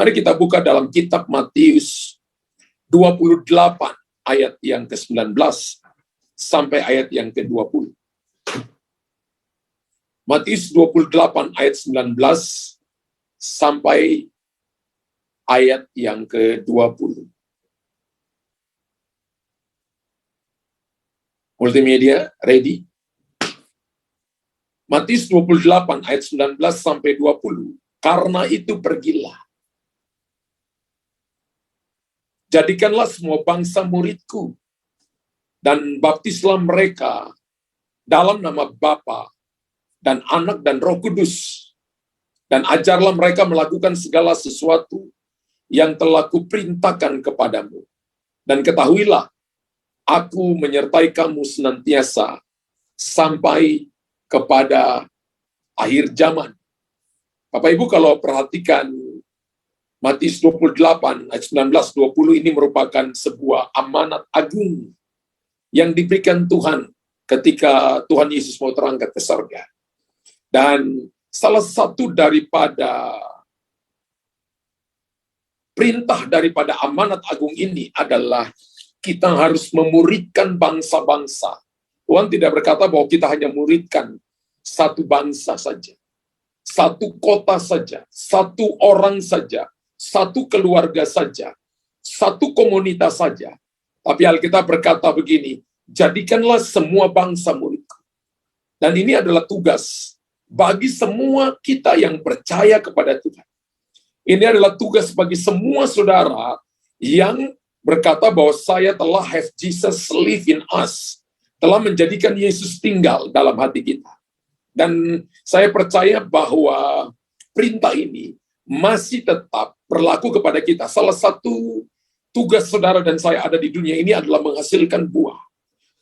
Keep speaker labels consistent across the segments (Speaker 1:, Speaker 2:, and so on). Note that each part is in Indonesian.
Speaker 1: Mari kita buka dalam kitab Matius 28 ayat yang ke-19 sampai ayat yang ke-20. Matius 28 ayat 19 sampai ayat yang ke-20. Multimedia, ready? Matius 28 ayat 19 sampai 20. Karena itu pergilah. Jadikanlah semua bangsa muridku, dan baptislah mereka dalam nama Bapa dan Anak dan Roh Kudus, dan ajarlah mereka melakukan segala sesuatu yang telah kuperintahkan kepadamu. Dan ketahuilah, aku menyertai kamu senantiasa sampai kepada akhir zaman. Bapak Ibu, kalau perhatikan Matius 28 ayat 19-20 ini merupakan sebuah amanat agung yang diberikan Tuhan ketika Tuhan Yesus mau terangkat ke surga. Dan salah satu daripada perintah daripada amanat agung ini adalah kita harus memuridkan bangsa-bangsa. Tuhan tidak berkata bahwa kita hanya muridkan satu bangsa saja, satu kota saja, satu orang saja, satu keluarga saja, satu komunitas saja. Tapi Alkitab berkata begini, jadikanlah semua bangsa muridku. Dan ini adalah tugas bagi semua kita yang percaya kepada Tuhan. Ini adalah tugas bagi semua saudara yang berkata bahwa saya telah have Jesus live in us, telah menjadikan Yesus tinggal dalam hati kita. Dan saya percaya bahwa perintah ini masih tetap berlaku kepada kita. Salah satu tugas saudara dan saya ada di dunia ini adalah menghasilkan buah.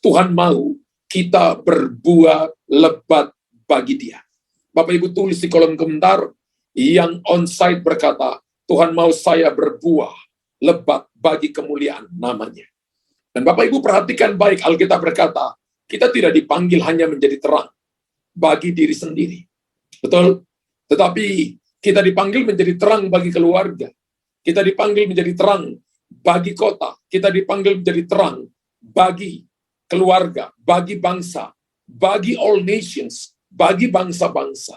Speaker 1: Tuhan mau kita berbuah lebat bagi Dia. Bapak Ibu tulis di kolom komentar, yang on-site berkata, Tuhan mau saya berbuah lebat bagi kemuliaan namanya. Dan Bapak Ibu perhatikan baik, Alkitab berkata, kita tidak dipanggil hanya menjadi terang bagi diri sendiri. Betul? Tetapi kita dipanggil menjadi terang bagi keluarga. Kita dipanggil menjadi terang bagi kota. Kita dipanggil menjadi terang bagi keluarga, bagi bangsa, bagi all nations, bagi bangsa-bangsa.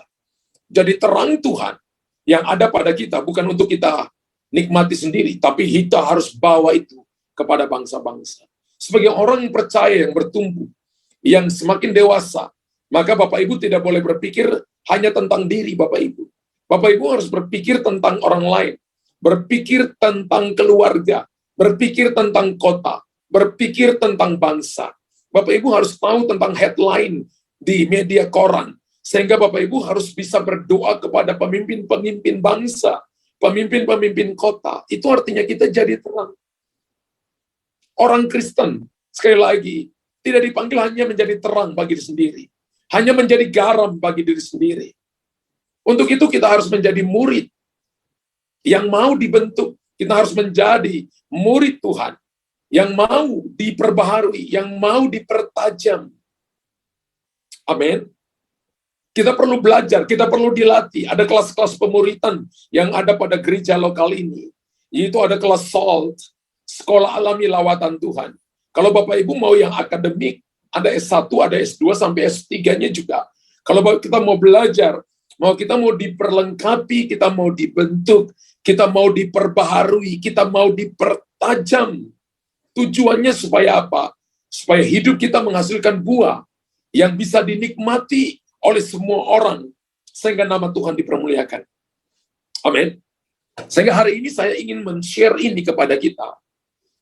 Speaker 1: Jadi terang Tuhan yang ada pada kita bukan untuk kita nikmati sendiri, tapi kita harus bawa itu kepada bangsa-bangsa. Sebagai orang percaya yang bertumbuh, yang semakin dewasa, maka Bapak Ibu tidak boleh berpikir hanya tentang diri Bapak Ibu. Bapak Ibu harus berpikir tentang orang lain, berpikir tentang keluarga, berpikir tentang kota, berpikir tentang bangsa. Bapak Ibu harus tahu tentang headline di media koran, sehingga Bapak Ibu harus bisa berdoa kepada pemimpin-pemimpin bangsa, pemimpin-pemimpin kota. Itu artinya kita jadi terang. Orang Kristen, sekali lagi, tidak dipanggil hanya menjadi terang bagi diri sendiri, hanya menjadi garam bagi diri sendiri. Untuk itu kita harus menjadi murid yang mau dibentuk. Kita harus menjadi murid Tuhan yang mau diperbaharui, yang mau dipertajam. Amin. Kita perlu belajar, kita perlu dilatih. Ada kelas-kelas pemuritan yang ada pada gereja lokal ini. Yaitu ada kelas SALT, Sekolah Alami Lawatan Tuhan. Kalau Bapak Ibu mau yang akademik, ada S1, ada S2, sampai S3-nya juga. Kalau kita mau belajar, kita mau diperlengkapi, kita mau dibentuk, kita mau diperbaharui, kita mau dipertajam. Tujuannya supaya apa? Supaya hidup kita menghasilkan buah yang bisa dinikmati oleh semua orang, sehingga nama Tuhan dipermuliakan. Amin. Sehingga hari ini saya ingin men-share ini kepada kita,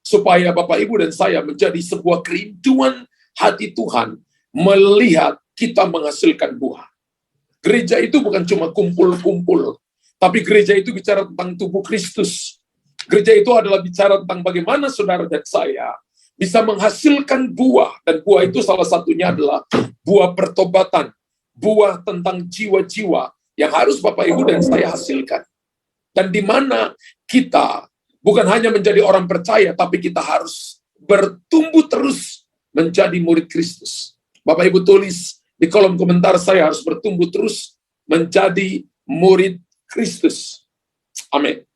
Speaker 1: supaya Bapak, Ibu, dan saya menjadi sebuah kerinduan hati Tuhan, melihat kita menghasilkan buah. Gereja itu bukan cuma kumpul-kumpul, tapi gereja itu bicara tentang tubuh Kristus. Gereja itu adalah bicara tentang bagaimana saudara dan saya bisa menghasilkan buah, dan buah itu salah satunya adalah buah pertobatan, buah tentang jiwa-jiwa yang harus Bapak, Ibu, dan saya hasilkan. Dan di mana kita bukan hanya menjadi orang percaya, tapi kita harus bertumbuh terus menjadi murid Kristus. Bapak, Ibu tulis di kolom komentar, saya harus bertumbuh terus menjadi murid Kristus. Amin.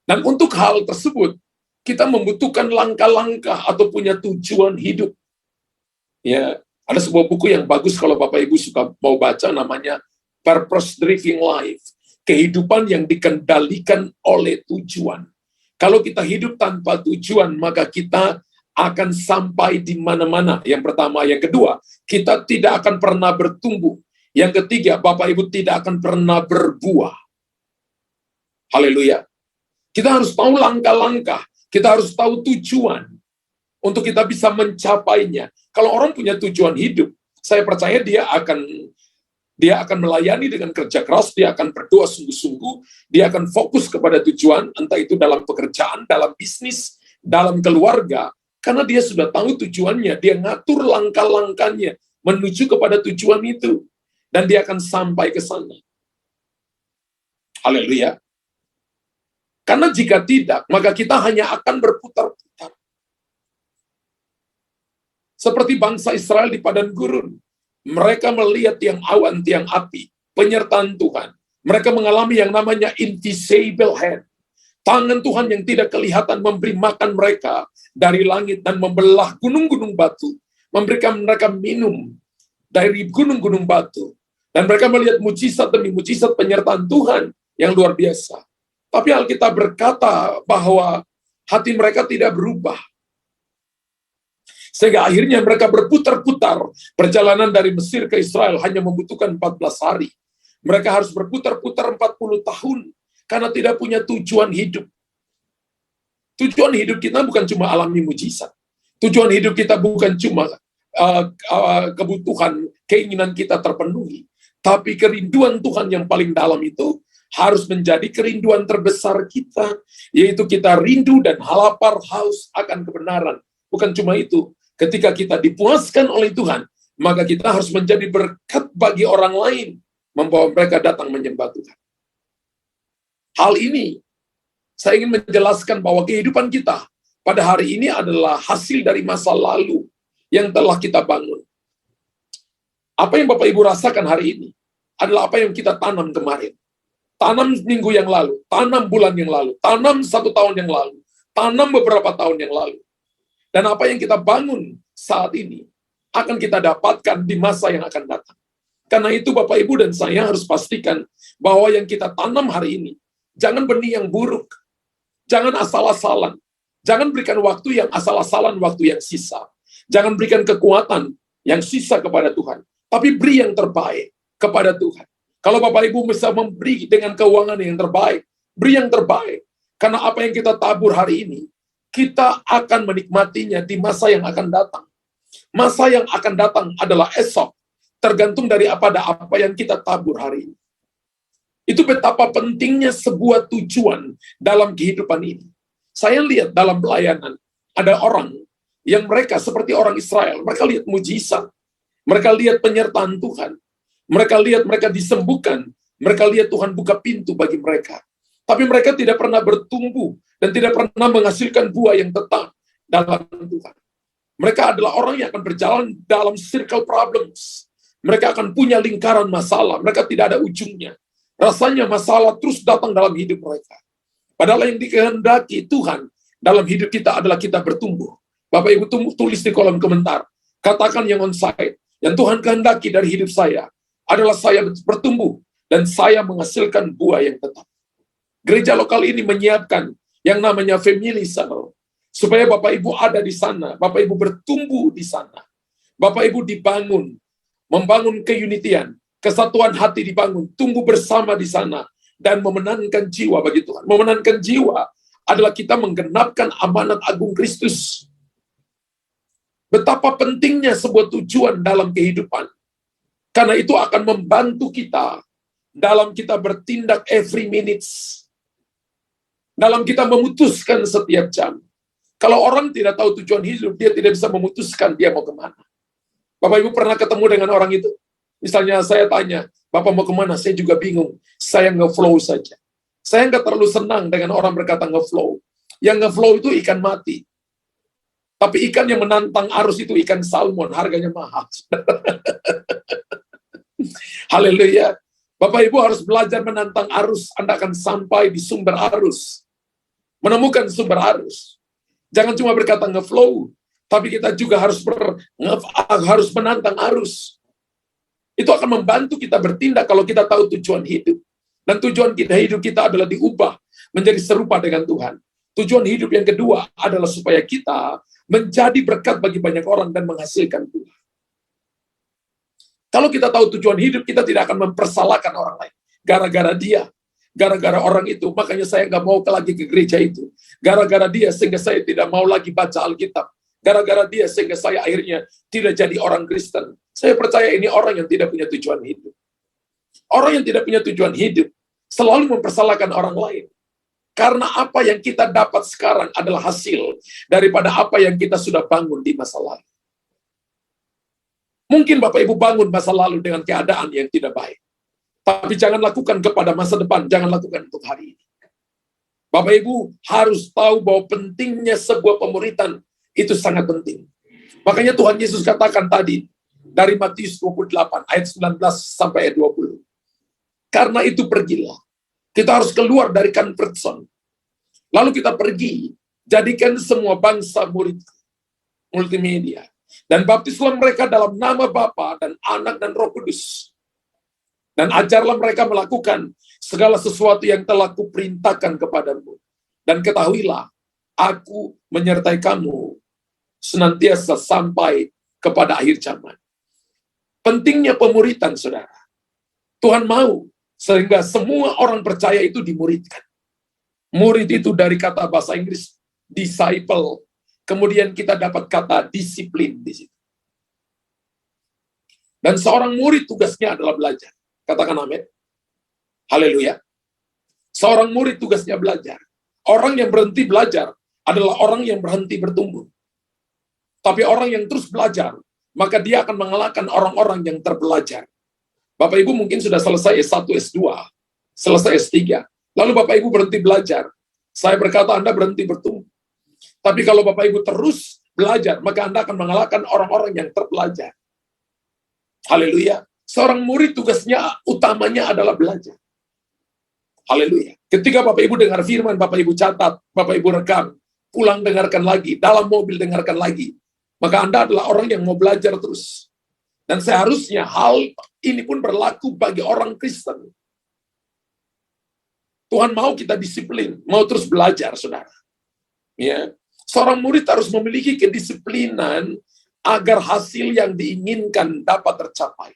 Speaker 1: Dan untuk hal tersebut, kita membutuhkan langkah-langkah atau punya tujuan hidup. Ya, ada sebuah buku yang bagus kalau Bapak Ibu suka mau baca, namanya Purpose Driven Life. Kehidupan yang dikendalikan oleh tujuan. Kalau kita hidup tanpa tujuan, maka kita akan sampai di mana-mana. Yang pertama, yang kedua, kita tidak akan pernah bertumbuh. Yang ketiga, Bapak Ibu tidak akan pernah berbuah. Haleluya. Kita harus tahu langkah-langkah, kita harus tahu tujuan untuk kita bisa mencapainya. Kalau orang punya tujuan hidup, saya percaya dia akan melayani dengan kerja keras, dia akan berdoa sungguh-sungguh, dia akan fokus kepada tujuan, entah itu dalam pekerjaan, dalam bisnis, dalam keluarga, karena dia sudah tahu tujuannya, dia ngatur langkah-langkahnya menuju kepada tujuan itu, dan dia akan sampai ke sana. Haleluya. Karena jika tidak, maka kita hanya akan berputar-putar. Seperti bangsa Israel di padang gurun. Mereka melihat tiang awan, tiang api, penyertaan Tuhan. Mereka mengalami yang namanya invisible hand. Tangan Tuhan yang tidak kelihatan memberi makan mereka dari langit dan membelah gunung-gunung batu. Memberikan mereka minum dari gunung-gunung batu. Dan mereka melihat mujizat demi mujizat penyertaan Tuhan yang luar biasa. Tapi Alkitab berkata bahwa hati mereka tidak berubah. Sehingga akhirnya mereka berputar-putar. Perjalanan dari Mesir ke Israel hanya membutuhkan 14 hari. Mereka harus berputar-putar 40 tahun. Karena tidak punya tujuan hidup. Tujuan hidup kita bukan cuma alami mujizat. Tujuan hidup kita bukan cuma kebutuhan, keinginan kita terpenuhi. Tapi kerinduan Tuhan yang paling dalam itu harus menjadi kerinduan terbesar kita, yaitu kita rindu dan lapar haus akan kebenaran. Bukan cuma itu, ketika kita dipuaskan oleh Tuhan, maka kita harus menjadi berkat bagi orang lain, membawa mereka datang menyembah Tuhan. Hal ini, saya ingin menjelaskan bahwa kehidupan kita pada hari ini adalah hasil dari masa lalu yang telah kita bangun. Apa yang Bapak Ibu rasakan hari ini adalah apa yang kita tanam kemarin. Tanam minggu yang lalu, tanam bulan yang lalu, tanam 1 tahun yang lalu, tanam beberapa tahun yang lalu. Dan apa yang kita bangun saat ini akan kita dapatkan di masa yang akan datang. Karena itu Bapak Ibu dan saya harus pastikan bahwa yang kita tanam hari ini, jangan benih yang buruk, jangan asal-asalan, jangan berikan waktu yang asal-asalan, waktu yang sisa. Jangan berikan kekuatan yang sisa kepada Tuhan, tapi beri yang terbaik kepada Tuhan. Kalau Bapak Ibu bisa memberi dengan keuangan yang terbaik, beri yang terbaik. Karena apa yang kita tabur hari ini, kita akan menikmatinya di masa yang akan datang. Masa yang akan datang adalah esok, tergantung dari apa yang kita tabur hari ini. Itu betapa pentingnya sebuah tujuan dalam kehidupan ini. Saya lihat dalam pelayanan, ada orang yang mereka seperti orang Israel, mereka lihat mujizat, mereka lihat penyertaan Tuhan, mereka lihat mereka disembuhkan, mereka lihat Tuhan buka pintu bagi mereka. Tapi mereka tidak pernah bertumbuh dan tidak pernah menghasilkan buah yang tetap dalam Tuhan. Mereka adalah orang yang akan berjalan dalam circle problems. Mereka akan punya lingkaran masalah, mereka tidak ada ujungnya. Rasanya masalah terus datang dalam hidup mereka. Padahal yang dikehendaki Tuhan dalam hidup kita adalah kita bertumbuh. Bapak Ibu tulis di kolom komentar, katakan yang on-site, yang Tuhan kehendaki dari hidup saya adalah saya bertumbuh dan saya menghasilkan buah yang tetap. Gereja lokal ini menyiapkan yang namanya Family Cell, supaya Bapak Ibu ada di sana, Bapak Ibu bertumbuh di sana. Bapak Ibu dibangun, membangun keunitian, kesatuan hati dibangun, tumbuh bersama di sana, dan memenangkan jiwa bagi Tuhan. Memenangkan jiwa adalah kita menggenapkan amanat agung Kristus. Betapa pentingnya sebuah tujuan dalam kehidupan. Karena itu akan membantu kita dalam kita bertindak every minutes. Dalam kita memutuskan setiap jam. Kalau orang tidak tahu tujuan hidup, dia tidak bisa memutuskan dia mau kemana. Bapak Ibu pernah ketemu dengan orang itu? Misalnya saya tanya, Bapak mau kemana? Saya juga bingung. Saya nge-flow saja. Saya nggak terlalu senang dengan orang berkata nge-flow. Yang nge-flow itu ikan mati. Tapi ikan yang menantang arus itu ikan salmon, harganya mahal. Haleluya. Bapak Ibu harus belajar menantang arus, Anda akan sampai di sumber arus. menemukan sumber arus. Jangan cuma berkata ngeflow, tapi kita juga harus menantang arus. Itu akan membantu kita bertindak kalau kita tahu tujuan hidup. Dan tujuan hidup kita adalah diubah menjadi serupa dengan Tuhan. Tujuan hidup yang kedua adalah supaya kita menjadi berkat bagi banyak orang dan menghasilkan Tuhan. Kalau kita tahu tujuan hidup, kita tidak akan mempersalahkan orang lain. Gara-gara dia, gara-gara orang itu, makanya saya nggak mau lagi ke gereja itu. Gara-gara dia, sehingga saya tidak mau lagi baca Alkitab. Gara-gara dia, sehingga saya akhirnya tidak jadi orang Kristen. Saya percaya ini orang yang tidak punya tujuan hidup. Orang yang tidak punya tujuan hidup selalu mempersalahkan orang lain. Karena apa yang kita dapat sekarang adalah hasil daripada apa yang kita sudah bangun di masa lalu. Mungkin Bapak Ibu bangun masa lalu dengan keadaan yang tidak baik. Tapi jangan lakukan kepada masa depan, jangan lakukan untuk hari ini. Bapak Ibu harus tahu bahwa pentingnya sebuah pemuritan itu sangat penting. Makanya Tuhan Yesus katakan tadi, dari Matius 28, ayat 19 sampai ayat 20. Karena itu pergilah. Kita harus keluar dari comfort zone. Lalu kita pergi, jadikan semua bangsa murid multimedia. Dan baptislah mereka dalam nama Bapa dan Anak dan Roh Kudus. Dan ajarlah mereka melakukan segala sesuatu yang telah kuperintahkan kepadamu. Dan ketahuilah, aku menyertai kamu senantiasa sampai kepada akhir zaman. Pentingnya pemuritan, saudara. Tuhan mau sehingga semua orang percaya itu dimuridkan. Murid itu dari kata bahasa Inggris disciple. Kemudian kita dapat kata disiplin di situ. Dan seorang murid tugasnya adalah belajar. Katakan amin. Haleluya. Seorang murid tugasnya belajar. Orang yang berhenti belajar adalah orang yang berhenti bertumbuh. Tapi orang yang terus belajar, maka dia akan mengalahkan orang-orang yang terbelajar. Bapak Ibu mungkin sudah selesai S1, S2, selesai S3. Lalu Bapak Ibu berhenti belajar. Saya berkata Anda berhenti bertumbuh. Tapi kalau Bapak Ibu terus belajar, maka Anda akan mengalahkan orang-orang yang terbelajar. Haleluya. Seorang murid tugasnya utamanya adalah belajar. Haleluya. Ketika Bapak Ibu dengar firman, Bapak Ibu catat, Bapak Ibu rekam, pulang dengarkan lagi, dalam mobil dengarkan lagi. Maka Anda adalah orang yang mau belajar terus. Dan seharusnya hal ini pun berlaku bagi orang Kristen. Tuhan mau kita disiplin, mau terus belajar, saudara. Ya, seorang murid harus memiliki kedisiplinan agar hasil yang diinginkan dapat tercapai.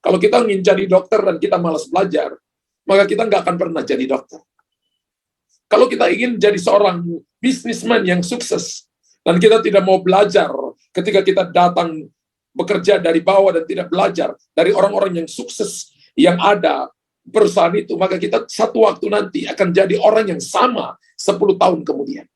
Speaker 1: Kalau kita ingin jadi dokter dan kita malas belajar, maka kita nggak akan pernah jadi dokter. Kalau kita ingin jadi seorang bisnismen yang sukses, dan kita tidak mau belajar ketika kita datang bekerja dari bawah dan tidak belajar dari orang-orang yang sukses yang ada perusahaan itu, maka kita satu waktu nanti akan jadi orang yang sama 10 tahun kemudian.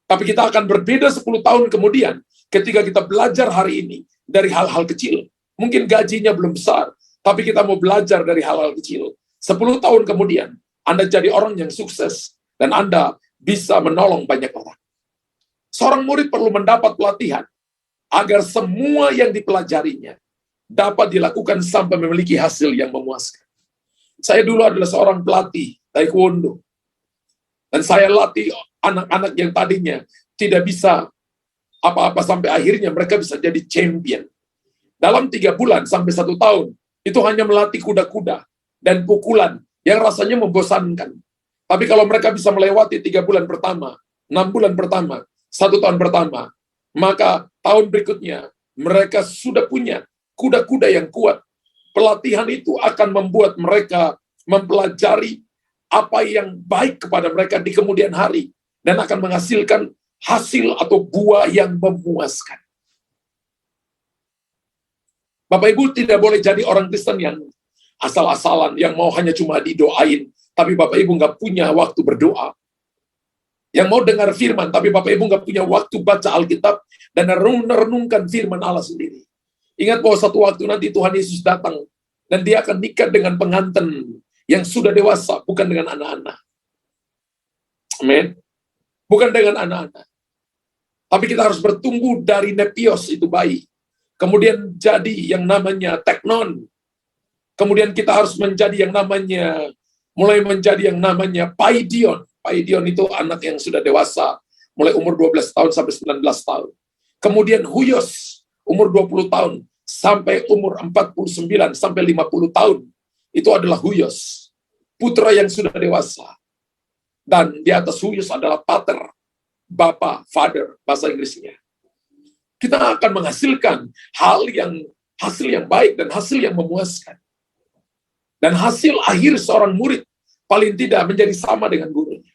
Speaker 1: Tapi kita akan berbeda 10 tahun kemudian ketika kita belajar hari ini dari hal-hal kecil. Mungkin gajinya belum besar, tapi kita mau belajar dari hal-hal kecil. 10 tahun kemudian, Anda jadi orang yang sukses, dan Anda bisa menolong banyak orang. Seorang murid perlu mendapat pelatihan, agar semua yang dipelajarinya dapat dilakukan sampai memiliki hasil yang memuaskan. Saya dulu adalah seorang pelatih taekwondo. Dan saya latih anak-anak yang tadinya tidak bisa apa-apa sampai akhirnya mereka bisa jadi champion. Dalam 3 bulan sampai 1 tahun, itu hanya melatih kuda-kuda dan pukulan yang rasanya membosankan. Tapi kalau mereka bisa melewati 3 bulan pertama, 6 bulan pertama, 1 tahun pertama, maka tahun berikutnya mereka sudah punya kuda-kuda yang kuat. Pelatihan itu akan membuat mereka mempelajari apa yang baik kepada mereka di kemudian hari dan akan menghasilkan hasil atau buah yang memuaskan. Bapak Ibu tidak boleh jadi orang Kristen yang asal-asalan, yang mau hanya cuma didoain, tapi Bapak Ibu nggak punya waktu berdoa. Yang mau dengar firman, tapi Bapak Ibu nggak punya waktu baca Alkitab dan merenungkan firman Allah sendiri. Ingat bahwa satu waktu nanti Tuhan Yesus datang dan dia akan nikah dengan pengantin yang sudah dewasa, bukan dengan anak-anak. Amin. Bukan dengan anak-anak. Tapi kita harus bertumbuh dari nepios, itu bayi. Kemudian jadi yang namanya teknon. Kemudian kita harus menjadi yang namanya, mulai menjadi yang namanya paidion. Pak Idion itu anak yang sudah dewasa, mulai umur 12 tahun sampai 19 tahun. Kemudian Huyos, umur 20 tahun, sampai umur 49 sampai 50 tahun. Itu adalah Huyos, putra yang sudah dewasa. Dan di atas Huyos adalah pater, Bapa, Father, bahasa Inggrisnya. Kita akan menghasilkan hasil yang baik dan hasil yang memuaskan. Dan hasil akhir seorang murid paling tidak menjadi sama dengan gurunya.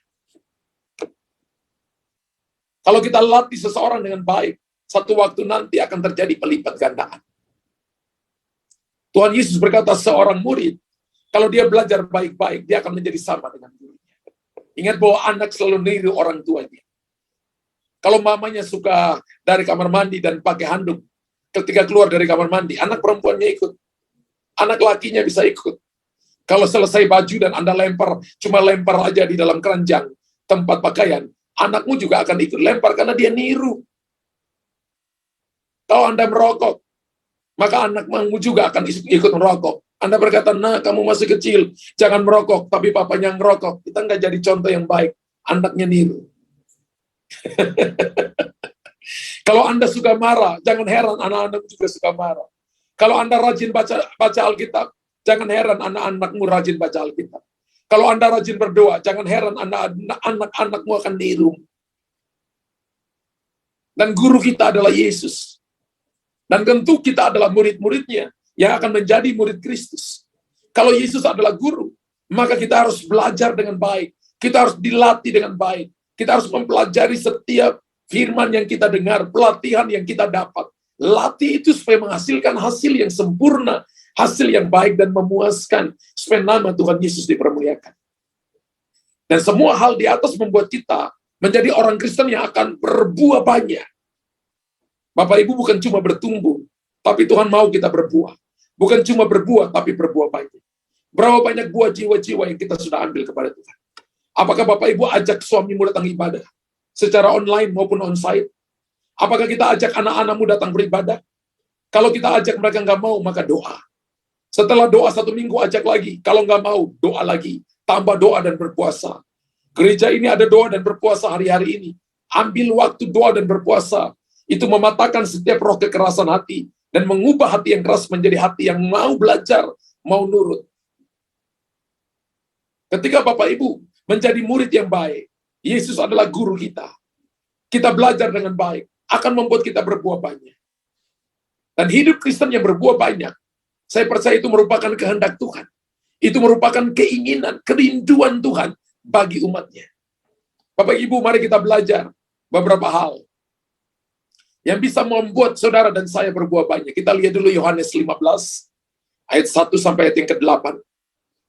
Speaker 1: Kalau kita latih seseorang dengan baik, satu waktu nanti akan terjadi pelipat gandaan. Tuhan Yesus berkata, seorang murid, kalau dia belajar baik-baik, dia akan menjadi sama dengan gurunya. Ingat bahwa anak selalu niru orang tuanya. Kalau mamanya suka dari kamar mandi dan pakai handuk, ketika keluar dari kamar mandi, anak perempuannya ikut. Anak lakinya bisa ikut. Kalau selesai baju dan Anda cuma lempar aja di dalam keranjang tempat pakaian, anakmu juga akan ikut lempar karena dia niru. Kalau Anda merokok, maka anakmu juga akan ikut merokok. Anda berkata, nah kamu masih kecil, jangan merokok, tapi papanya ngerokok. Kita nggak jadi contoh yang baik. Anaknya niru. Kalau Anda suka marah, jangan heran anak-anak juga suka marah. Kalau Anda rajin baca Alkitab, jangan heran anak-anakmu rajin baca Alkitab. Kalau Anda rajin berdoa, jangan heran anak-anakmu akan niru. Dan guru kita adalah Yesus. Dan tentu kita adalah murid-muridnya yang akan menjadi murid Kristus. Kalau Yesus adalah guru, maka kita harus belajar dengan baik. Kita harus dilatih dengan baik. Kita harus mempelajari setiap firman yang kita dengar, pelatihan yang kita dapat. Latih itu supaya menghasilkan hasil yang sempurna, hasil yang baik dan memuaskan, supaya nama Tuhan Yesus dipermuliakan. Dan semua hal di atas membuat kita menjadi orang Kristen yang akan berbuah banyak. Bapak Ibu bukan cuma bertumbuh, tapi Tuhan mau kita berbuah. Bukan cuma berbuah, tapi berbuah banyak. Berapa banyak buah jiwa-jiwa yang kita sudah ambil kepada Tuhan. Apakah Bapak Ibu ajak suamimu datang ibadah? Secara online maupun onsite? Apakah kita ajak anak-anakmu datang beribadah? Kalau kita ajak mereka nggak mau, maka doa. Setelah doa 1 minggu, ajak lagi. Kalau nggak mau, doa lagi. Tambah doa dan berpuasa. Gereja ini ada doa dan berpuasa hari-hari ini. Ambil waktu doa dan berpuasa. Itu mematahkan setiap roh kekerasan hati. Dan mengubah hati yang keras menjadi hati yang mau belajar, mau nurut. Ketika Bapak Ibu menjadi murid yang baik, Yesus adalah guru kita. Kita belajar dengan baik, akan membuat kita berbuah banyak. Dan hidup Kristen yang berbuah banyak, saya percaya itu merupakan kehendak Tuhan. Itu merupakan keinginan, kerinduan Tuhan bagi umatnya. Bapak Ibu, mari kita belajar beberapa hal yang bisa membuat saudara dan saya berbuah banyak. Kita lihat dulu Yohanes 15, ayat 1 sampai ayat yang ke-8.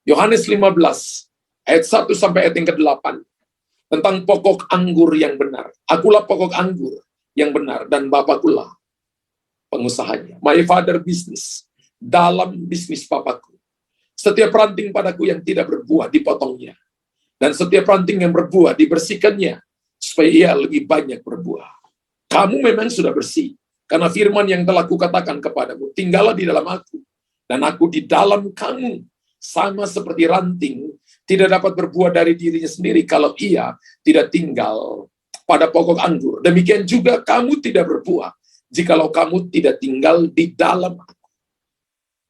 Speaker 1: Yohanes 15, ayat 1 sampai ayat yang ke-8. Tentang pokok anggur yang benar. Akulah pokok anggur yang benar, dan Bapakulah pengusahanya. My father business. Dalam bisnis Papaku. Setiap ranting padaku yang tidak berbuah dipotongnya. Dan setiap ranting yang berbuah dibersihkannya, supaya ia lebih banyak berbuah. Kamu memang sudah bersih, karena firman yang telah kukatakan kepadamu, tinggallah di dalam aku, dan aku di dalam kamu. Sama seperti ranting tidak dapat berbuah dari dirinya sendiri kalau ia tidak tinggal pada pokok anggur. Demikian juga kamu tidak berbuah jikalau kamu tidak tinggal di dalam aku.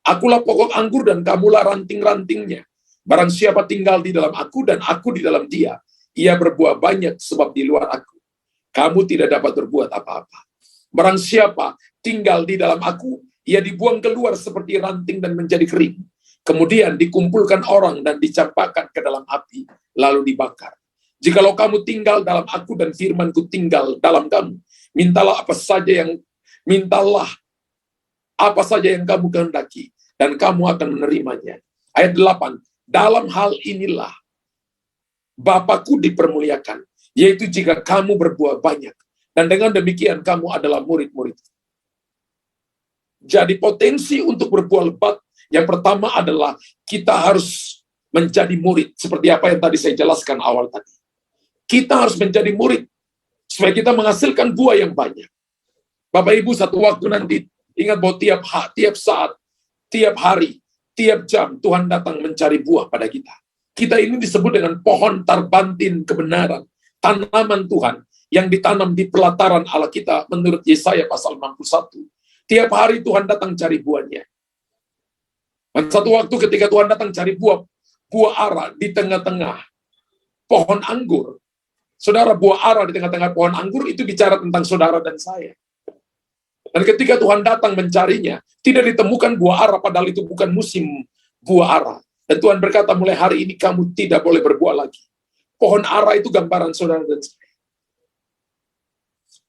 Speaker 1: Akulah pokok anggur dan kamulah ranting-rantingnya. Barang siapa tinggal di dalam aku dan aku di dalam dia, ia berbuah banyak sebab di luar aku kamu tidak dapat berbuat apa-apa. Barang siapa tinggal di dalam aku, ia dibuang keluar seperti ranting dan menjadi kering. Kemudian dikumpulkan orang dan dicampakkan ke dalam api, lalu dibakar. Jikalau kamu tinggal dalam aku dan firmanku tinggal dalam kamu, mintalah apa saja yang kamu kehendaki, dan kamu akan menerimanya. Ayat 8, dalam hal inilah Bapakku dipermuliakan, yaitu jika kamu berbuah banyak, dan dengan demikian kamu adalah murid-murid. Jadi potensi untuk berbuah lebat, yang pertama adalah kita harus menjadi murid, seperti apa yang tadi saya jelaskan awal tadi. Kita harus menjadi murid, supaya kita menghasilkan buah yang banyak. Bapak Ibu, satu waktu nanti, ingat bahwa tiap saat, tiap hari, tiap jam, Tuhan datang mencari buah pada kita. Kita ini disebut dengan pohon tarbantin kebenaran, tanaman Tuhan yang ditanam di pelataran Allah kita menurut Yesaya pasal 61. Tiap hari Tuhan datang cari buahnya. Dan satu waktu ketika Tuhan datang cari buah ara di tengah-tengah pohon anggur. Saudara, buah ara di tengah-tengah pohon anggur itu bicara tentang saudara dan saya. Dan ketika Tuhan datang mencarinya, tidak ditemukan buah ara, padahal itu bukan musim buah ara. Dan Tuhan berkata, mulai hari ini kamu tidak boleh berbuah lagi. Pohon ara itu gambaran saudara dan saya.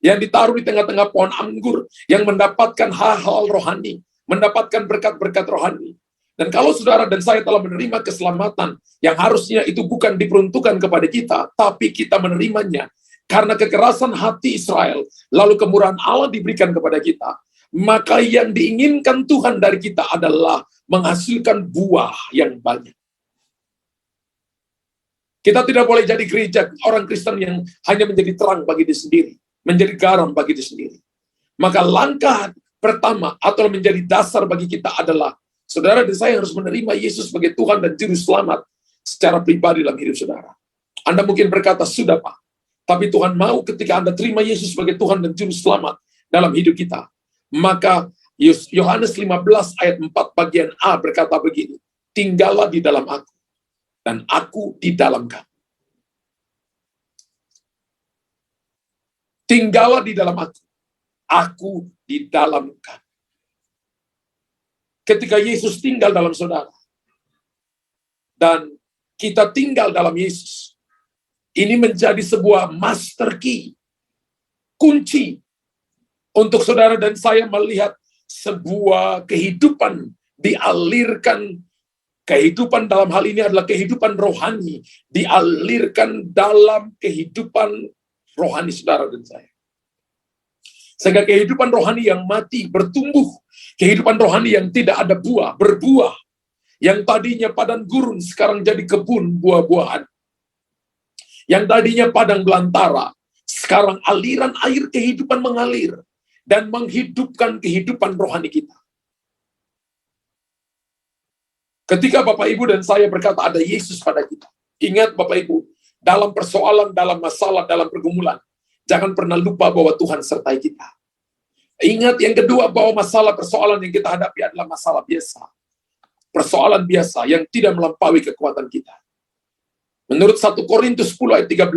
Speaker 1: Yang ditaruh di tengah-tengah pohon anggur, yang mendapatkan hal-hal rohani, mendapatkan berkat-berkat rohani. Dan kalau saudara dan saya telah menerima keselamatan, yang harusnya itu bukan diperuntukkan kepada kita, tapi kita menerimanya karena kekerasan hati Israel, lalu kemurahan Allah diberikan kepada kita, maka yang diinginkan Tuhan dari kita adalah menghasilkan buah yang banyak. Kita tidak boleh jadi gereja orang Kristen yang hanya menjadi terang bagi diri sendiri, menjadi garam bagi diri sendiri. Maka langkah pertama atau menjadi dasar bagi kita adalah saudara dan saya harus menerima Yesus sebagai Tuhan dan Juru Selamat secara pribadi dalam hidup saudara. Anda mungkin berkata, sudah Pak, tapi Tuhan mau ketika Anda terima Yesus sebagai Tuhan dan Juru Selamat dalam hidup kita. Maka Yohanes 15 ayat 4 bagian A berkata begini, tinggallah di dalam aku, dan aku di dalam kamu. Tinggallah di dalam aku di dalam kamu. Ketika Yesus tinggal dalam saudara, dan kita tinggal dalam Yesus, ini menjadi sebuah master key, kunci, untuk saudara dan saya melihat sebuah kehidupan dialirkan, kehidupan dalam hal ini adalah kehidupan rohani, dialirkan dalam kehidupan rohani saudara dan saya. Sehingga kehidupan rohani yang mati bertumbuh, kehidupan rohani yang tidak ada buah, berbuah. Yang tadinya padang gurun, sekarang jadi kebun buah-buahan. Yang tadinya padang belantara, sekarang aliran air kehidupan mengalir dan menghidupkan kehidupan rohani kita. Ketika Bapak Ibu dan saya berkata ada Yesus pada kita, ingat Bapak Ibu, dalam persoalan, dalam masalah, dalam pergumulan, jangan pernah lupa bahwa Tuhan sertai kita. Ingat yang kedua, bahwa masalah persoalan yang kita hadapi adalah masalah biasa. Persoalan biasa yang tidak melampaui kekuatan kita. Menurut 1 Korintus 10 ayat 13,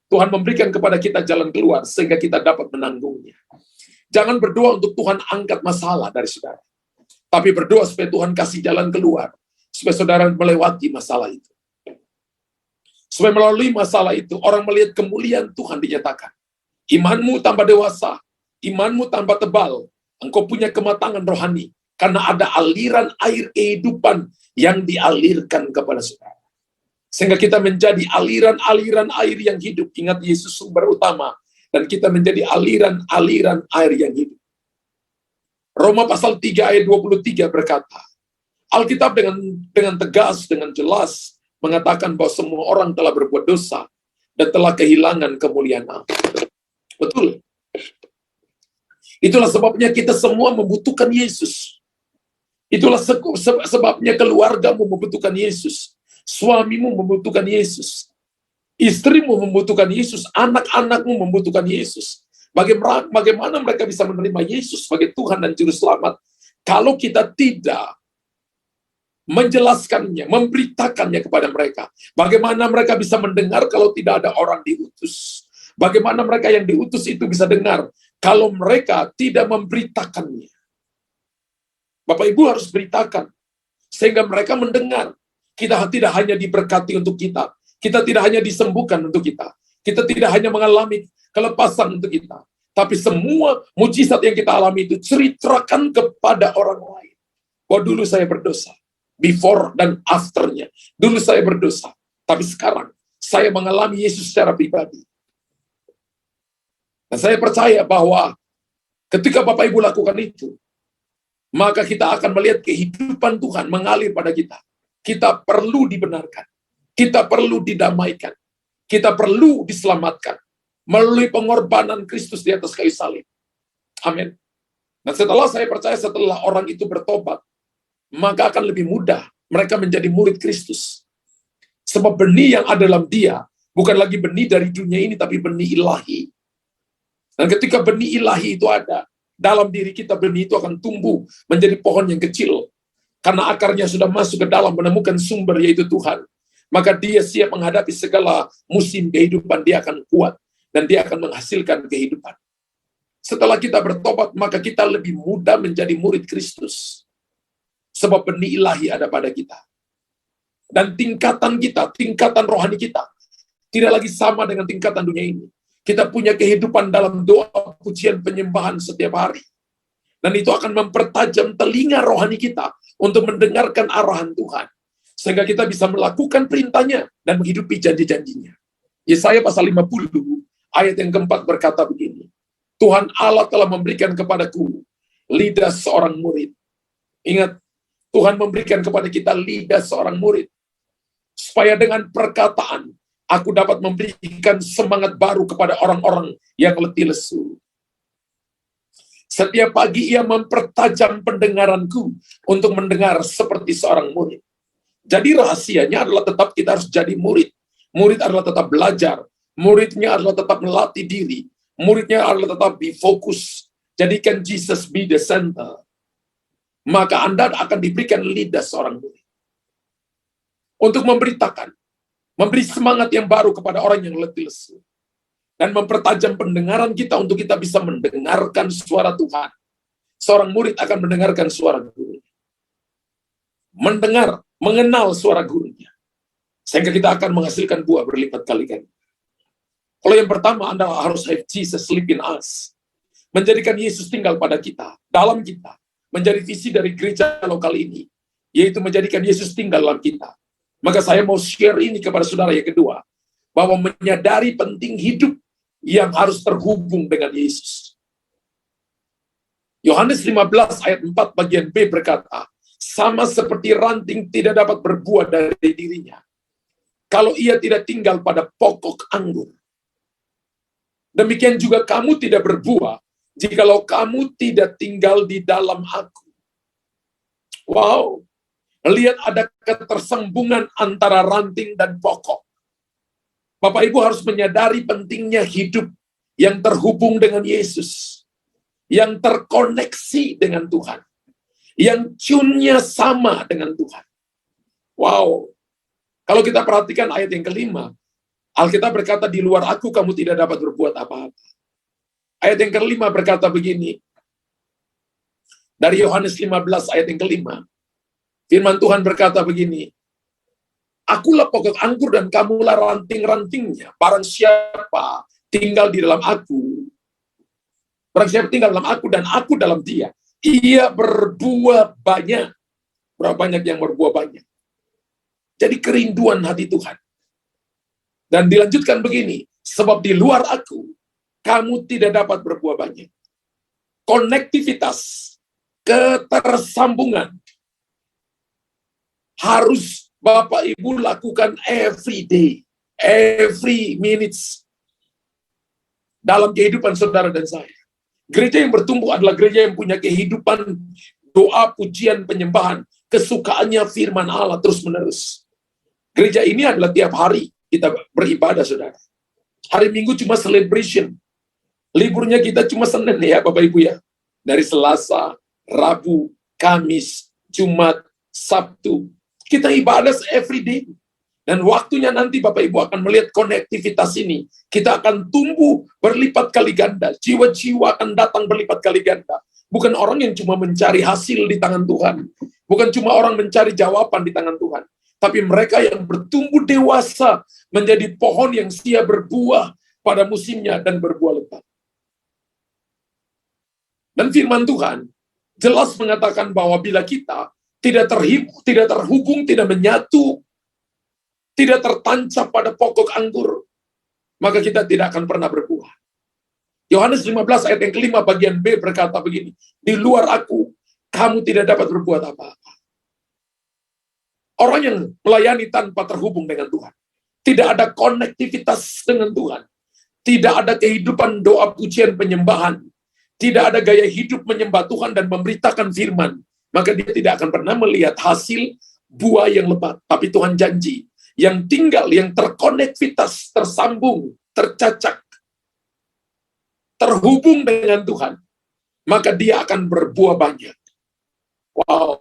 Speaker 1: Tuhan memberikan kepada kita jalan keluar sehingga kita dapat menanggungnya. Jangan berdoa untuk Tuhan angkat masalah dari saudara. Tapi berdoa supaya Tuhan kasih jalan keluar. Supaya saudara melewati masalah itu. Supaya melalui masalah itu, orang melihat kemuliaan Tuhan dinyatakan. Imanmu tambah dewasa, imanmu tambah tebal, engkau punya kematangan rohani, karena ada aliran air kehidupan yang dialirkan kepada saudara. Sehingga kita menjadi aliran-aliran air yang hidup. Ingat Yesus sumber utama, dan kita menjadi aliran-aliran air yang hidup. Roma pasal 3 ayat 23 berkata, Alkitab dengan tegas, dengan jelas, mengatakan bahwa semua orang telah berbuat dosa, dan telah kehilangan kemuliaan Allah. Betul. Itulah sebabnya kita semua membutuhkan Yesus. Itulah sebabnya keluargamu membutuhkan Yesus. Suamimu membutuhkan Yesus. Istrimu membutuhkan Yesus. Anak-anakmu membutuhkan Yesus. Bagaimana mereka bisa menerima Yesus sebagai Tuhan dan Juru Selamat kalau kita tidak menjelaskannya, memberitakannya kepada mereka? Bagaimana mereka bisa mendengar kalau tidak ada orang diutus? Bagaimana mereka yang diutus itu bisa dengar kalau mereka tidak memberitakannya? Bapak Ibu harus beritakan, sehingga mereka mendengar. Kita tidak hanya diberkati untuk kita tidak hanya disembuhkan untuk kita tidak hanya mengalami kelepasan untuk kita, tapi semua mujizat yang kita alami itu ceritakan kepada orang lain. Bahwa dulu saya berdosa, before dan afternya. Dulu saya berdosa, tapi sekarang saya mengalami Yesus secara pribadi. Dan saya percaya bahwa ketika Bapak Ibu lakukan itu, maka kita akan melihat kehidupan Tuhan mengalir pada kita. Kita perlu dibenarkan. Kita perlu didamaikan. Kita perlu diselamatkan melalui pengorbanan Kristus di atas kayu salib. Amin. Dan setelah saya percaya, setelah orang itu bertobat, maka akan lebih mudah mereka menjadi murid Kristus. Sebab benih yang ada dalam dia bukan lagi benih dari dunia ini, tapi benih ilahi. Dan ketika benih ilahi itu ada, dalam diri kita benih itu akan tumbuh menjadi pohon yang kecil. Karena akarnya sudah masuk ke dalam menemukan sumber, yaitu Tuhan. Maka dia siap menghadapi segala musim kehidupan, dia akan kuat. Dan dia akan menghasilkan kehidupan. Setelah kita bertobat, maka kita lebih mudah menjadi murid Kristus. Sebab benih ilahi ada pada kita. Dan tingkatan kita, tingkatan rohani kita, tidak lagi sama dengan tingkatan dunia ini. Kita punya kehidupan dalam doa, pujian, penyembahan setiap hari. Dan itu akan mempertajam telinga rohani kita untuk mendengarkan arahan Tuhan. Sehingga kita bisa melakukan perintahnya dan menghidupi janji-janjinya. Yesaya pasal 50, ayat yang keempat berkata begini. Tuhan Allah telah memberikan kepadaku lidah seorang murid. Ingat, Tuhan memberikan kepada kita lidah seorang murid. Supaya dengan perkataan, aku dapat memberikan semangat baru kepada orang-orang yang letih lesu. Setiap pagi ia mempertajam pendengaranku untuk mendengar seperti seorang murid. Jadi rahasianya adalah tetap kita harus jadi murid. Murid adalah tetap belajar. Muridnya adalah tetap melatih diri. Muridnya adalah tetap be fokus. Jadikan Jesus be the center. Maka Anda akan diberikan lidah seorang murid. Untuk memberitakan, memberi semangat yang baru kepada orang yang letih lesu. Dan mempertajam pendengaran kita untuk kita bisa mendengarkan suara Tuhan. Seorang murid akan mendengarkan suara guru. Mendengar, mengenal suara gurunya. Sehingga kita akan menghasilkan buah berlipat kali ganda. Kalau yang pertama, Anda harus have Jesus live in us. Menjadikan Yesus tinggal pada kita, dalam kita. Menjadi visi dari gereja lokal ini. Yaitu menjadikan Yesus tinggal dalam kita. Maka saya mau share ini kepada saudara yang kedua. Bahwa menyadari penting hidup yang harus terhubung dengan Yesus. Yohanes 15 ayat 4 bagian B berkata, sama seperti ranting tidak dapat berbuah dari dirinya, kalau ia tidak tinggal pada pokok anggur. Demikian juga kamu tidak berbuah, jikalau kamu tidak tinggal di dalam aku. Wow, lihat ada ketersambungan antara ranting dan pokok. Bapak Ibu harus menyadari pentingnya hidup yang terhubung dengan Yesus. Yang terkoneksi dengan Tuhan. Yang tune-nya sama dengan Tuhan. Wow. Kalau kita perhatikan ayat yang kelima, Alkitab berkata, di luar aku kamu tidak dapat berbuat apa-apa. Ayat yang kelima berkata begini, dari Yohanes 15 ayat yang kelima, firman Tuhan berkata begini, akulah pokok anggur dan kamulah ranting-rantingnya. Barang siapa tinggal di dalam aku, barang siapa tinggal dalam aku dan aku dalam dia, ia berbuah banyak. Berapa banyak yang berbuah banyak? Jadi kerinduan hati Tuhan. Dan dilanjutkan begini, sebab di luar aku, kamu tidak dapat berbuah banyak. Konektivitas, ketersambungan, harus Bapak Ibu lakukan every day, every minutes dalam kehidupan saudara dan saya. Gereja yang bertumbuh adalah gereja yang punya kehidupan doa, pujian, penyembahan, kesukaannya firman Allah terus-menerus. Gereja ini adalah tiap hari kita beribadah, saudara. Hari Minggu cuma celebration. Liburnya kita cuma Senin ya, Bapak Ibu ya. Dari Selasa, Rabu, Kamis, Jumat, Sabtu. Kita ibadah every day. Dan waktunya nanti Bapak Ibu akan melihat konektivitas ini. Kita akan tumbuh berlipat kali ganda. Jiwa-jiwa akan datang berlipat kali ganda. Bukan orang yang cuma mencari hasil di tangan Tuhan. Bukan cuma orang mencari jawaban di tangan Tuhan. Tapi mereka yang bertumbuh dewasa menjadi pohon yang siap berbuah pada musimnya dan berbuah lebat. Dan firman Tuhan jelas mengatakan bahwa bila kita tidak terhubung, tidak menyatu, tidak tertancap pada pokok anggur, maka kita tidak akan pernah berbuah. Yohanes 15 ayat yang kelima bagian B berkata begini, di luar aku, kamu tidak dapat berbuat apa-apa. Orang yang melayani tanpa terhubung dengan Tuhan, tidak ada konektivitas dengan Tuhan, tidak ada kehidupan doa, pujian, penyembahan, tidak ada gaya hidup menyembah Tuhan dan memberitakan firman, maka dia tidak akan pernah melihat hasil buah yang lebat. Tapi Tuhan janji, yang tinggal, yang terkonektivitas, tersambung, tercacak, terhubung dengan Tuhan, maka dia akan berbuah banyak. Wow.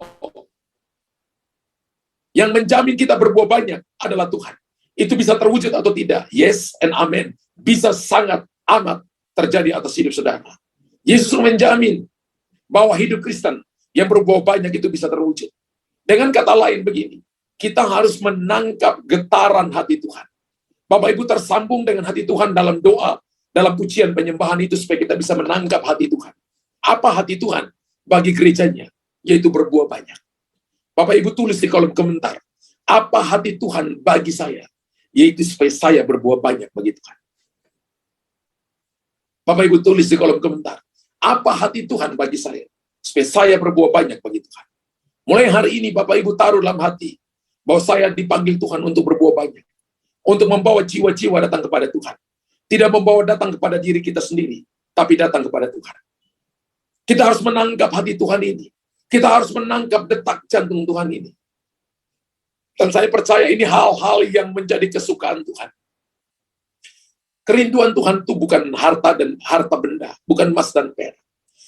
Speaker 1: Yang menjamin kita berbuah banyak adalah Tuhan. Itu bisa terwujud atau tidak? Yes and amen. Bisa sangat amat terjadi atas hidup saudara. Yesus menjamin bahwa hidup Kristen yang berbuah banyak itu bisa terwujud. Dengan kata lain begini, kita harus menangkap getaran hati Tuhan. Bapak Ibu tersambung dengan hati Tuhan dalam doa, dalam pujian penyembahan itu supaya kita bisa menangkap hati Tuhan. Apa hati Tuhan bagi gerejanya? Yaitu berbuah banyak. Bapak Ibu tulis di kolom komentar, apa hati Tuhan bagi saya? Yaitu supaya saya berbuah banyak bagi Tuhan. Bapak Ibu tulis di kolom komentar, apa hati Tuhan bagi saya? Supaya saya berbuah banyak bagi Tuhan. Mulai hari ini Bapak Ibu taruh dalam hati, bahwa saya dipanggil Tuhan untuk berbuah banyak. Untuk membawa jiwa-jiwa datang kepada Tuhan. Tidak membawa datang kepada diri kita sendiri, tapi datang kepada Tuhan. Kita harus menangkap hati Tuhan ini. Kita harus menangkap detak jantung Tuhan ini. Dan saya percaya ini hal-hal yang menjadi kesukaan Tuhan. Kerinduan Tuhan itu bukan harta dan harta benda, bukan emas dan perak.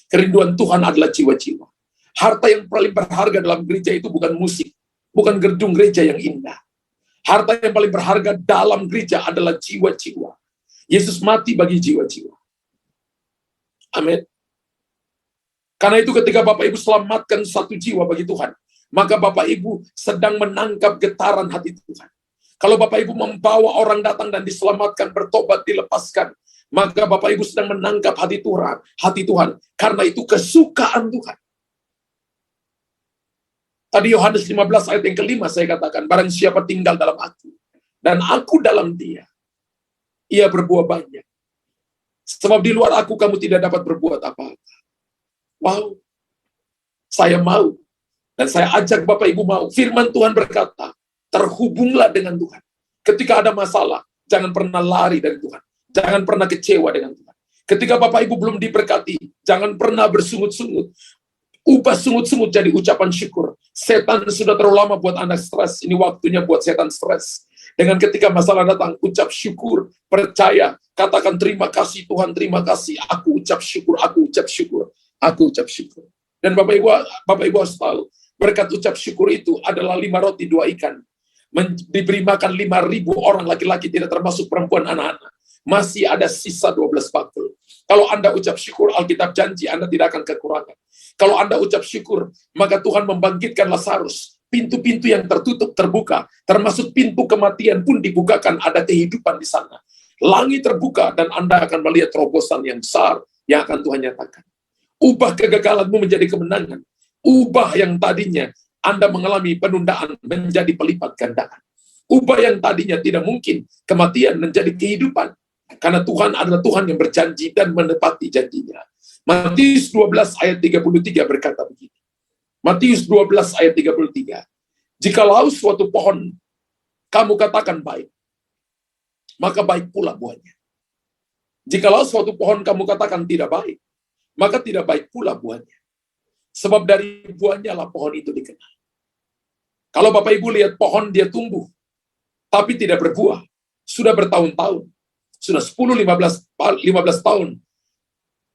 Speaker 1: Kerinduan Tuhan adalah jiwa-jiwa. Harta yang paling berharga dalam gereja itu bukan musik, bukan gedung gereja yang indah. Harta yang paling berharga dalam gereja adalah jiwa-jiwa. Yesus mati bagi jiwa-jiwa. Amin. Karena itu ketika Bapak Ibu selamatkan satu jiwa bagi Tuhan, maka Bapak Ibu sedang menangkap getaran hati Tuhan. Kalau Bapak Ibu membawa orang datang dan diselamatkan, bertobat, dilepaskan, maka Bapak Ibu sedang menangkap hati Tuhan. Karena itu kesukaan Tuhan. Tadi Yohanes 15 ayat yang kelima saya katakan, barang siapa tinggal dalam aku, dan aku dalam dia, ia berbuah banyak. Sebab di luar aku kamu tidak dapat berbuat apa-apa. Wow, saya mau, dan saya ajak Bapak Ibu mau. Firman Tuhan berkata, terhubunglah dengan Tuhan. Ketika ada masalah, jangan pernah lari dari Tuhan. Jangan pernah kecewa dengan Tuhan. Ketika Bapak Ibu belum diberkati, jangan pernah bersungut-sungut. Ubah sungut-sungut jadi ucapan syukur. Setan sudah terlalu lama buat Anda stres. Ini waktunya buat setan stres. Dengan ketika masalah datang, ucap syukur, percaya, katakan terima kasih Tuhan, terima kasih. Aku ucap syukur, aku ucap syukur, aku ucap syukur. Dan Bapak Ibu harus tahu, berkat ucap syukur itu adalah 5 roti 2 ikan. Diberi makan 5.000 orang laki-laki, tidak termasuk perempuan anak-anak. Masih ada sisa 12 bakul. Kalau Anda ucap syukur, Alkitab janji Anda tidak akan kekurangan. Kalau Anda ucap syukur, maka Tuhan membangkitkan Lazarus. Pintu-pintu yang tertutup terbuka, termasuk pintu kematian pun dibukakan, ada kehidupan di sana. Langit terbuka dan Anda akan melihat terobosan yang besar yang akan Tuhan nyatakan. Ubah kegagalanmu menjadi kemenangan. Ubah yang tadinya Anda mengalami penundaan menjadi pelipat gandaan. Ubah yang tadinya tidak mungkin, kematian menjadi kehidupan. Karena Tuhan adalah Tuhan yang berjanji dan menepati janjinya. Matius 12 ayat 33 berkata begini. Matius 12 ayat 33. Jikalau suatu pohon kamu katakan baik, maka baik pula buahnya. Jikalau suatu pohon kamu katakan tidak baik, maka tidak baik pula buahnya. Sebab dari buahnya lah pohon itu dikenal. Kalau Bapak Ibu lihat pohon dia tumbuh, tapi tidak berbuah, sudah bertahun-tahun, sudah 10-15 tahun,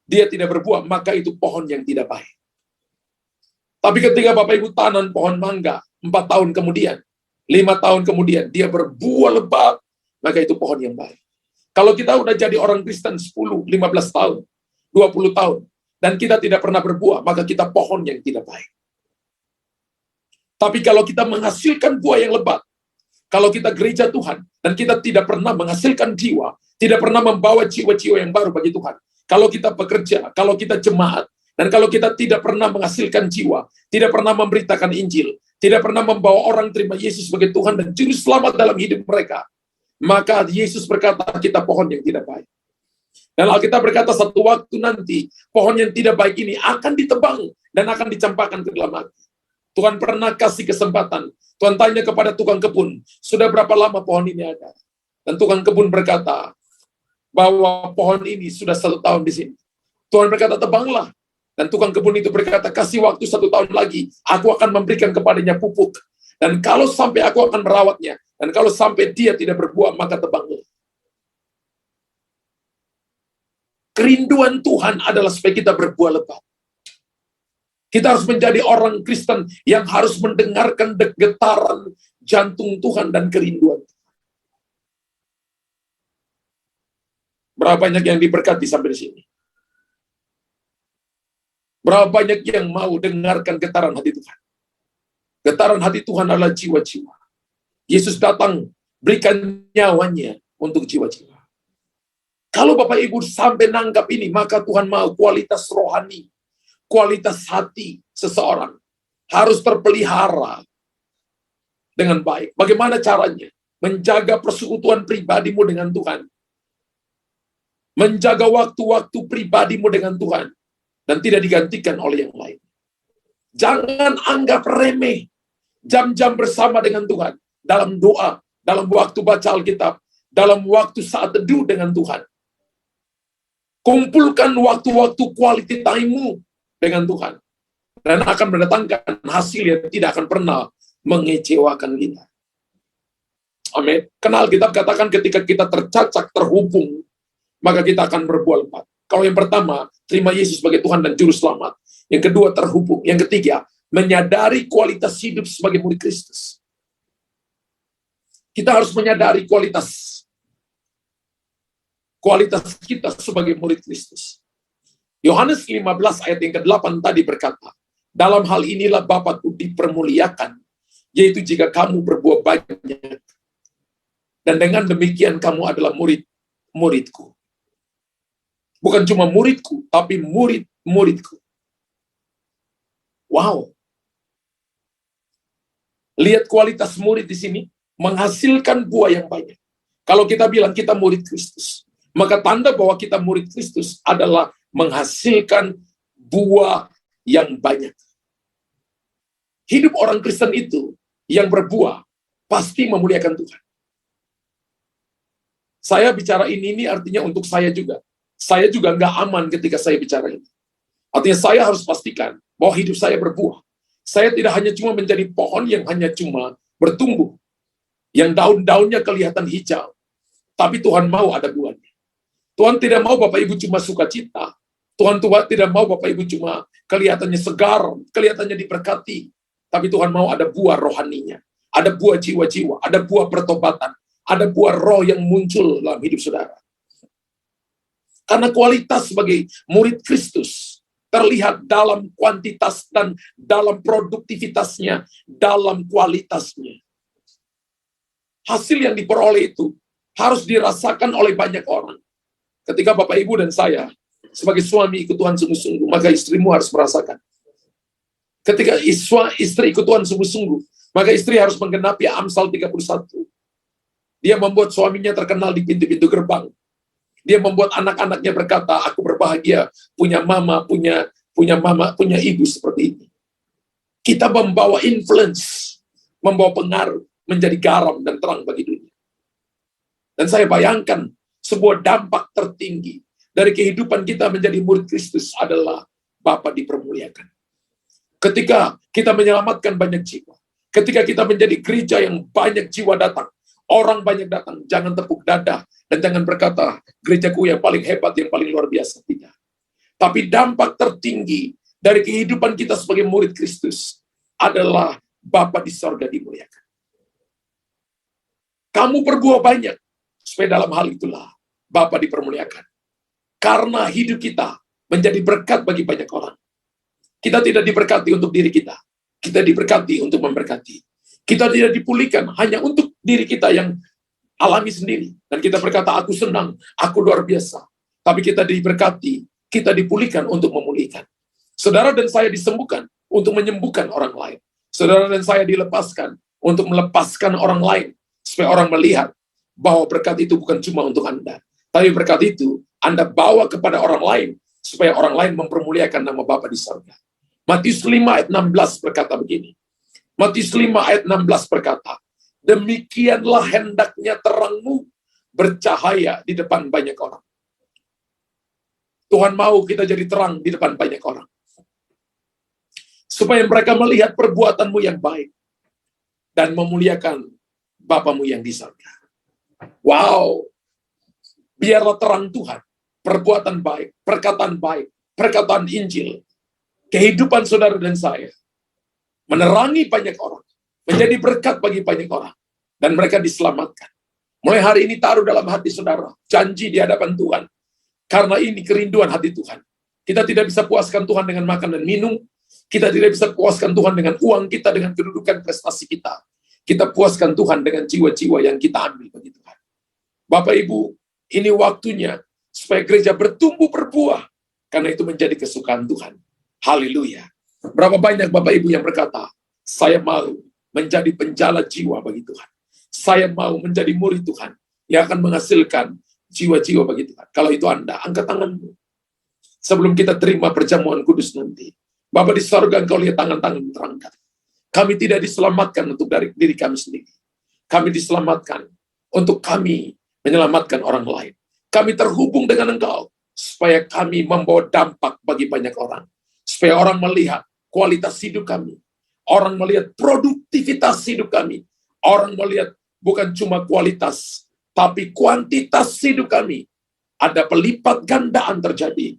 Speaker 1: dia tidak berbuah, maka itu pohon yang tidak baik. Tapi ketika Bapak Ibu tanam pohon mangga, 4 tahun kemudian, 5 tahun kemudian, dia berbuah lebat, maka itu pohon yang baik. Kalau kita udah jadi orang Kristen 10-15 tahun, 20 tahun, dan kita tidak pernah berbuah, maka kita pohon yang tidak baik. Tapi kalau kita menghasilkan buah yang lebat, kalau kita gereja Tuhan, dan kita tidak pernah menghasilkan jiwa, tidak pernah membawa jiwa-jiwa yang baru bagi Tuhan, kalau kita bekerja, kalau kita jemaat, dan kalau kita tidak pernah menghasilkan jiwa, tidak pernah memberitakan Injil, tidak pernah membawa orang terima Yesus sebagai Tuhan dan Juru Selamat dalam hidup mereka, maka Yesus berkata kita pohon yang tidak baik. Dan Alkitab berkata satu waktu nanti, pohon yang tidak baik ini akan ditebang dan akan dicampakkan ke dalam api. Tuhan pernah kasih kesempatan. Tuhan tanya kepada tukang kebun, sudah berapa lama pohon ini ada? Dan tukang kebun berkata, bahwa pohon ini sudah 1 tahun di sini. Tuhan berkata, tebanglah. Dan tukang kebun itu berkata, kasih waktu 1 tahun lagi, aku akan memberikan kepadanya pupuk. Dan kalau sampai aku akan merawatnya, Dan kalau sampai dia tidak berbuah, maka tebanglah. Kerinduan Tuhan adalah supaya kita berbuah lebat. Kita harus menjadi orang Kristen yang harus mendengarkan getaran jantung Tuhan dan kerinduan. Berapa banyak yang diberkati sampai di sini? Berapa banyak yang mau dengarkan getaran hati Tuhan? Getaran hati Tuhan adalah jiwa-jiwa. Yesus datang berikan nyawanya untuk jiwa-jiwa. Kalau Bapak Ibu sampai nangkap ini, maka Tuhan mau kualitas rohani, kualitas hati seseorang harus terpelihara dengan baik. Bagaimana caranya? Menjaga persekutuan pribadimu dengan Tuhan. Menjaga waktu-waktu pribadimu dengan Tuhan. Dan tidak digantikan oleh yang lain. Jangan anggap remeh jam-jam bersama dengan Tuhan. Dalam doa, dalam waktu baca Alkitab, dalam waktu saat teduh dengan Tuhan. Kumpulkan waktu-waktu quality time-mu dengan Tuhan. Dan akan mendatangkan hasil yang tidak akan pernah mengecewakan kita. Amin. Kenal Alkitab katakan ketika kita tercacak, terhubung, maka kita akan berbuah lebat. Kalau yang pertama, terima Yesus sebagai Tuhan dan Juru Selamat. Yang kedua, terhubung. Yang ketiga, menyadari kualitas hidup sebagai murid Kristus. Kita harus menyadari kualitas kita sebagai murid Kristus. Yohanes 15 ayat yang ke-8 tadi berkata, dalam hal inilah Bapa-Ku dipermuliakan, yaitu jika kamu berbuah banyak. Dan dengan demikian kamu adalah murid-muridku. Bukan cuma muridku, tapi murid-muridku. Wow. Lihat kualitas murid di sini, menghasilkan buah yang banyak. Kalau kita bilang kita murid Kristus, maka tanda bahwa kita murid Kristus adalah menghasilkan buah yang banyak. Hidup orang Kristen itu yang berbuah pasti memuliakan Tuhan. Saya bicara ini artinya untuk saya juga. Saya juga nggak aman ketika saya bicara ini. Artinya saya harus pastikan bahwa hidup saya berbuah. Saya tidak hanya cuma menjadi pohon yang hanya cuma bertumbuh, yang daun-daunnya kelihatan hijau, tapi Tuhan mau ada buahnya. Tuhan tidak mau Bapak Ibu cuma sukacita. Tuhan tidak mau Bapak Ibu cuma kelihatannya segar, kelihatannya diberkati, tapi Tuhan mau ada buah rohaninya, ada buah jiwa-jiwa, ada buah pertobatan, ada buah roh yang muncul dalam hidup saudara. Karena kualitas sebagai murid Kristus terlihat dalam kuantitas dan dalam produktivitasnya, dalam kualitasnya. Hasil yang diperoleh itu harus dirasakan oleh banyak orang. Ketika Bapak Ibu dan saya sebagai suami ikut Tuhan sungguh-sungguh, maka istrimu harus merasakan. Ketika istri ikut Tuhan sungguh-sungguh, maka istri harus menggenapi Amsal 31. Dia membuat suaminya terkenal di pintu-pintu gerbang. Dia membuat anak-anaknya berkata, aku berbahagia punya mama, punya ibu seperti ini. Kita membawa influence, membawa pengaruh, menjadi garam dan terang bagi dunia. Dan saya bayangkan sebuah dampak tertinggi dari kehidupan kita menjadi murid Kristus adalah Bapa dipermuliakan. Ketika kita menyelamatkan banyak jiwa, ketika kita menjadi gereja yang banyak jiwa datang, orang banyak datang, jangan tepuk dada dan jangan berkata, gerejaku yang paling hebat, yang paling luar biasa. Tidak. Tapi dampak tertinggi dari kehidupan kita sebagai murid Kristus adalah Bapa di sorga dimuliakan. Kamu berbuah banyak, supaya dalam hal itulah Bapa dipermuliakan. Karena hidup kita menjadi berkat bagi banyak orang. Kita tidak diberkati untuk diri kita. Kita diberkati untuk memberkati. Kita tidak dipulihkan hanya untuk diri kita yang alami sendiri. Dan kita berkata, aku senang, aku luar biasa. Tapi kita diberkati, kita dipulihkan untuk memulihkan. Saudara dan saya disembuhkan untuk menyembuhkan orang lain. Saudara dan saya dilepaskan untuk melepaskan orang lain. Supaya orang melihat bahwa berkat itu bukan cuma untuk Anda. Tapi berkat itu Anda bawa kepada orang lain. Supaya orang lain mempermuliakan nama Bapa di surga. Matius 5 ayat 16 berkata begini. Matius 5 ayat 16 berkata, demikianlah hendaknya terangmu bercahaya di depan banyak orang. Tuhan mau kita jadi terang di depan banyak orang. Supaya mereka melihat perbuatanmu yang baik. Dan memuliakan Bapamu yang di surga. Wow, biarlah terang Tuhan, perbuatan baik, perkataan Injil, kehidupan saudara dan saya, menerangi banyak orang, menjadi berkat bagi banyak orang, dan mereka diselamatkan. Mulai hari ini taruh dalam hati saudara, janji di hadapan Tuhan, karena ini kerinduan hati Tuhan. Kita tidak bisa puaskan Tuhan dengan makan dan minum, kita tidak bisa puaskan Tuhan dengan uang kita, dengan kedudukan prestasi kita. Kita puaskan Tuhan dengan jiwa-jiwa yang kita ambil bagi Tuhan. Bapak Ibu, ini waktunya supaya gereja bertumbuh berbuah, karena itu menjadi kesukaan Tuhan. Haleluya. Berapa banyak Bapak Ibu yang berkata, saya mau menjadi penjala jiwa bagi Tuhan. Saya mau menjadi murid Tuhan yang akan menghasilkan jiwa-jiwa bagi Tuhan. Kalau itu Anda, angkat tanganmu. Sebelum kita terima perjamuan kudus nanti, Bapa di sorga, Engkau lihat tangan-tangan terangkat. Kami tidak diselamatkan untuk dari diri kami sendiri. Kami diselamatkan untuk kami menyelamatkan orang lain. Kami terhubung dengan Engkau, supaya kami membawa dampak bagi banyak orang. Supaya orang melihat kualitas hidup kami. Orang melihat produktivitas hidup kami. Orang melihat bukan cuma kualitas, tapi kuantitas hidup kami. Ada pelipat gandaan terjadi.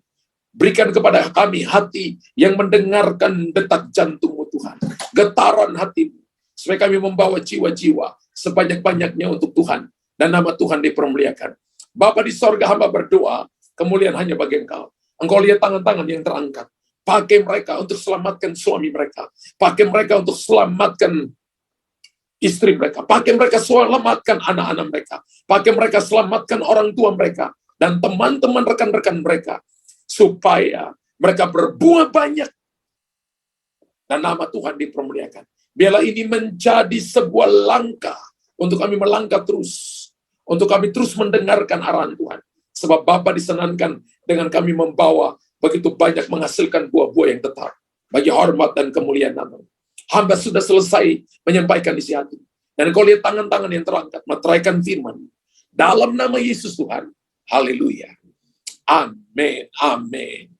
Speaker 1: Berikan kepada kami hati yang mendengarkan detak jantungmu Tuhan. Getaran hatimu. Supaya kami membawa jiwa-jiwa sebanyak-banyaknya untuk Tuhan. Dan nama Tuhan dipermuliakan. Bapa di sorga, hamba berdoa, kemuliaan hanya bagi Engkau. Engkau lihat tangan-tangan yang terangkat. Pakai mereka untuk selamatkan suami mereka. Pakai mereka untuk selamatkan istri mereka. Pakai mereka selamatkan anak-anak mereka. Pakai mereka selamatkan orang tua mereka. Dan teman-teman rekan-rekan mereka. Supaya mereka berbuah banyak. Dan nama Tuhan dipermuliakan. Biarlah ini menjadi sebuah langkah. Untuk kami melangkah terus. Untuk kami terus mendengarkan arahan Tuhan. Sebab Bapa disenangkan dengan kami membawa begitu banyak menghasilkan buah-buah yang tetap. Bagi hormat dan kemuliaan nama. Hamba sudah selesai menyampaikan isi hati. Dan kau lihat tangan-tangan yang terangkat, meteraikan firman. Dalam nama Yesus Tuhan. Haleluya. Amin. Amin.